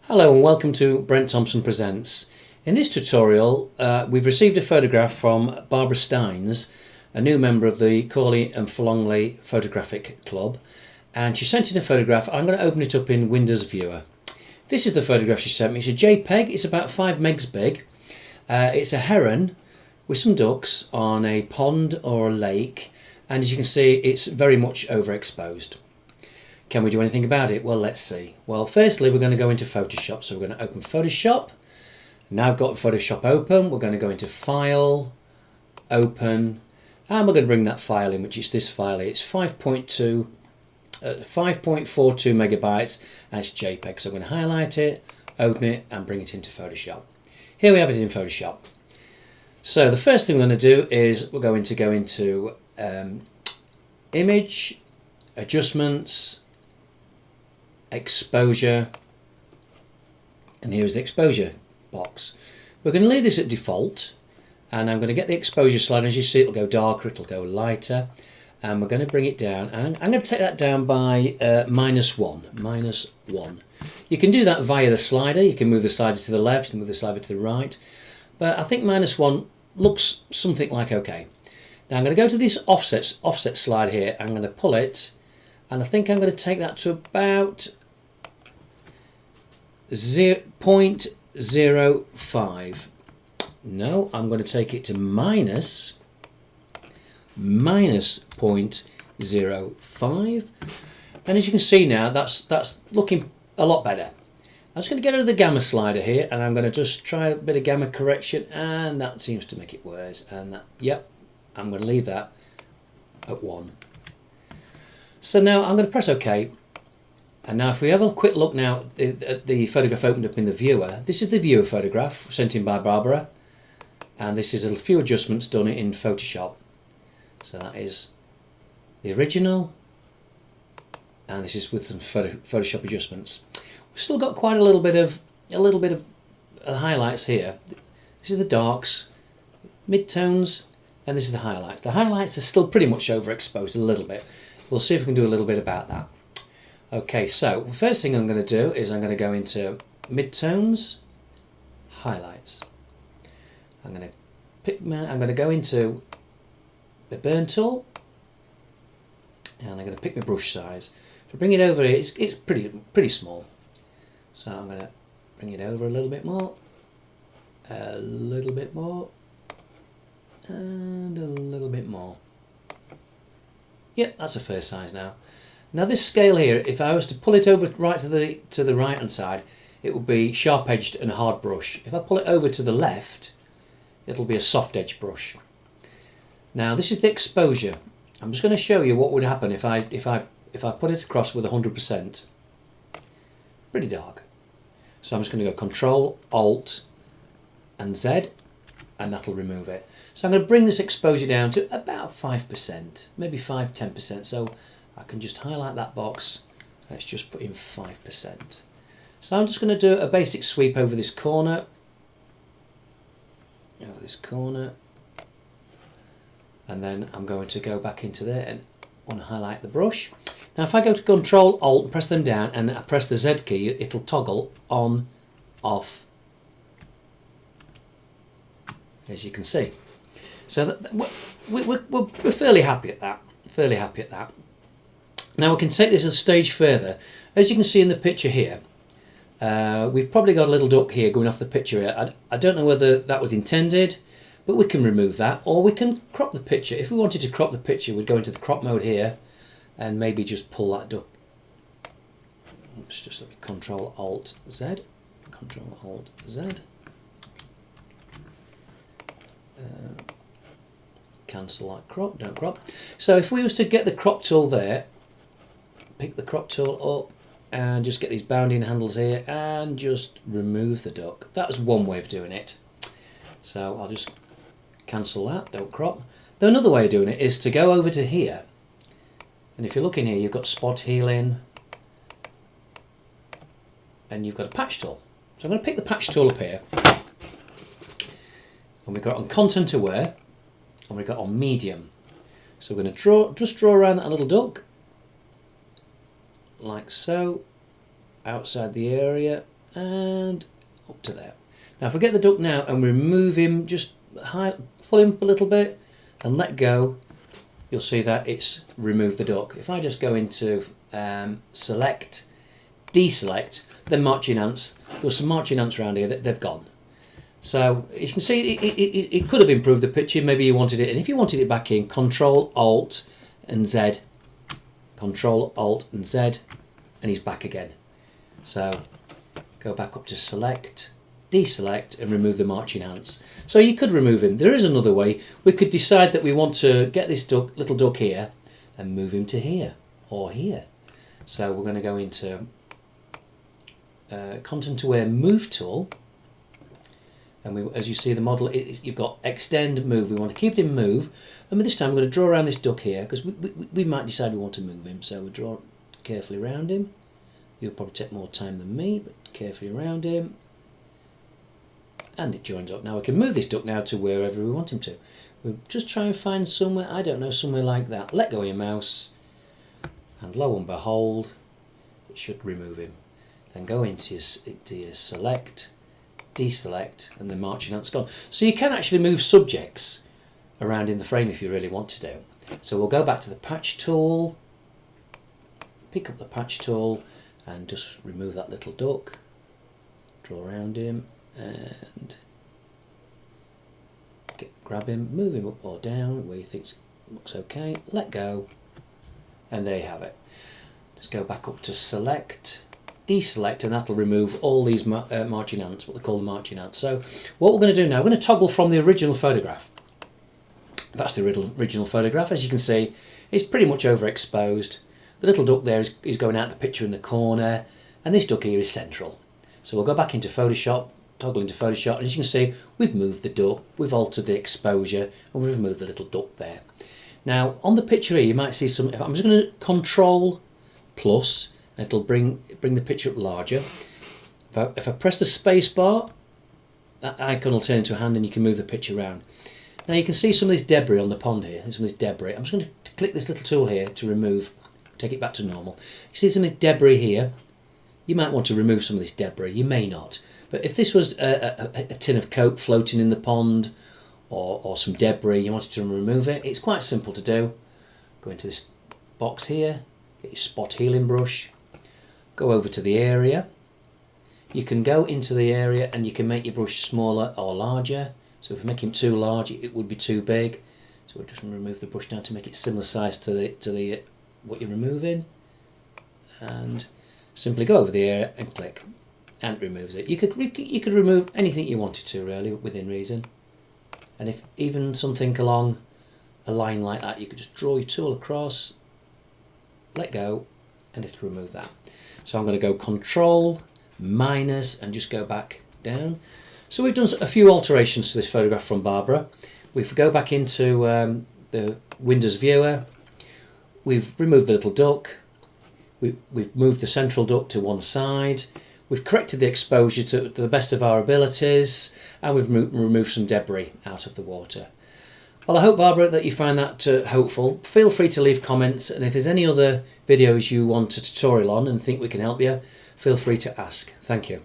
Hello and welcome to Brent Thompson Presents. In this tutorial we've received a photograph from Barbara Steins, a new member of the Corley and Forlongley Photographic Club, and she sent in a photograph. I'm going to open it up in Windows Viewer. This is the photograph she sent me. It's a JPEG, it's about 5 megs big. It's a heron with some ducks on a pond or a lake, and as you can see it's very much overexposed. Can we do anything about it? Well, let's see. Well, firstly, we're going to go into Photoshop. So we're going to open Photoshop. Now I've got Photoshop open. We're going to go into File, Open, and we're going to bring that file in, which is this file here. It's 5.42 megabytes, and it's JPEG. So I'm going to highlight it, open it, and bring it into Photoshop. Here we have it in Photoshop. So the first thing we're going to do is we're going to go into Image, Adjustments, Exposure, and here is the exposure box. We're going to leave this at default, and I'm going to get the exposure slider. As you see, it'll go darker, it'll go lighter, and we're going to bring it down, and I'm going to take that down by -1. You can do that via the slider. You can move the slider to the left, you can move the slider to the right, but I think -1 looks something like okay. Now I'm going to go to this offset slide here. I'm going to pull it, and I think I'm going to take that to about 0.05. No, I'm going to take it to minus 0.05, and as you can see now, that's looking a lot better. I'm just going to get rid of the gamma slider here, and I'm going to just try a bit of gamma correction, and that seems to make it worse. And that, yep, I'm going to leave that at 1. So now I'm going to press OK. And now if we have a quick look now at the photograph opened up in the viewer, this is the viewer photograph sent in by Barbara, and this is a few adjustments done in Photoshop. So that is the original, and this is with some Photoshop adjustments. We've still got quite a little bit of highlights here. This is the darks, mid-tones, and this is the highlights. The highlights are still pretty much overexposed a little bit. We'll see if we can do a little bit about that. Okay, so the first thing I'm going to do is I'm going to go into Midtones, Highlights. I'm going to go into the burn tool, and I'm going to pick my brush size. If I bring it over here, it's pretty small. So I'm going to bring it over a little bit more, and a little bit more. Yep, that's a fair size now. Now this scale here, if I was to pull it over right to the right hand side, it will be sharp edged and hard brush. If I pull it over to the left, it'll be a soft edge brush. Now this is the exposure. I'm just going to show you what would happen if I put it across with 100%. Pretty dark. So I'm just going to go Control, Alt, and Z, and that'll remove it. So I'm going to bring this exposure down to about 5%, maybe 5-10%. So I can just highlight that box. Let's just put in 5%. So I'm just going to do a basic sweep over this corner, and then I'm going to go back into there and want to highlight the brush. Now if I go to Control Alt and press them down and I press the Z key, it'll toggle on, off, as you can see. So we're fairly happy at that. Now we can take this a stage further. As you can see in the picture here, we've probably got a little duck here going off the picture here. I don't know whether that was intended, but we can remove that, or we can crop the picture. If we wanted to crop the picture, we'd go into the crop mode here and maybe just pull that duck. Oops, just let me Control Alt Z. Control Alt Z. Cancel that crop, don't crop. So if we was to get the crop tool there, pick the crop tool up and just get these bounding handles here and just remove the duck. That was one way of doing it. So I'll just cancel that, don't crop. Now another way of doing it is to go over to here, and if you look in here, you've got spot healing and you've got a patch tool. So I'm going to pick the patch tool up here, and we've got on content aware, and we've got on medium. So we're going to just draw around that little duck like so, outside the area, and up to there. Now if I get the duck now and remove him, just pull him up a little bit and let go, you'll see that it's removed the duck. If I just go into select, deselect, then marching ants, there's some marching ants around here that they've gone. So you can see it could have improved the picture, maybe you wanted it, and if you wanted it back in, Control Alt and Z, Control Alt and Z, and he's back again. So go back up to select, deselect and remove the marching ants. So you could remove him. There is another way. We could decide that we want to get this duck, little duck here and move him to here or here. So we're going to go into Content Aware Move tool, and as you see the model, you've got extend, move. We want to keep it in move, and this time we're going to draw around this duck here because we might decide we want to move him. So we draw carefully around him. You'll probably take more time than me, but carefully around him. And it joins up. Now we can move this duck now to wherever we want him to. We'll just try and find somewhere, I don't know, somewhere like that. Let go of your mouse, and lo and behold, it should remove him. Then go into your select, deselect, and the marching ant's gone. So you can actually move subjects around in the frame if you really want to do. So we'll go back to the patch tool, pick up the patch tool, and just remove that little duck. Draw around him. And grab him, move him up or down where you think looks okay, let go, and there you have it. Just go back up to select, deselect, and that'll remove all these marching ants, what they call the marching ants. So what we're going to do now, we're going to toggle from the original photograph. That's the original photograph. As you can see, it's pretty much overexposed. The little duck there is going out the picture in the corner, and this duck here is central. So we'll go back into Photoshop, toggle into Photoshop, and as you can see, we've moved the duck, we've altered the exposure, and we've removed the little duck there. Now on the picture here, you might see some. I'm just going to Control plus, and it'll bring the picture up larger. If I press the space bar, that icon will turn into a hand, and you can move the picture around. Now you can see some of this debris on the pond here. There's some of this debris. I'm just going to click this little tool here to remove, take it back to normal. You see some of this debris here. You might want to remove some of this debris. You may not. But if this was a tin of Coke floating in the pond, or some debris, you wanted to remove it, it's quite simple to do. Go into this box here, get your spot healing brush, go over to the area. You can go into the area and you can make your brush smaller or larger. So if you make him too large, it would be too big. So we're just going to remove the brush down to make it similar size to the what you're removing, and simply go over the area and click. And it removes it. You could remove anything you wanted to, really, within reason. And if even something along a line like that, you could just draw your tool across, let go, and it'll remove that. So I'm going to go Control minus and just go back down. So we've done a few alterations to this photograph from Barbara. We go back into the Windows viewer. We've removed the little duck. We've moved the central duck to one side. We've corrected the exposure to the best of our abilities, and we've removed some debris out of the water. Well, I hope, Barbara, that you find that helpful. Feel free to leave comments, and if there's any other videos you want a tutorial on and think we can help you, feel free to ask. Thank you.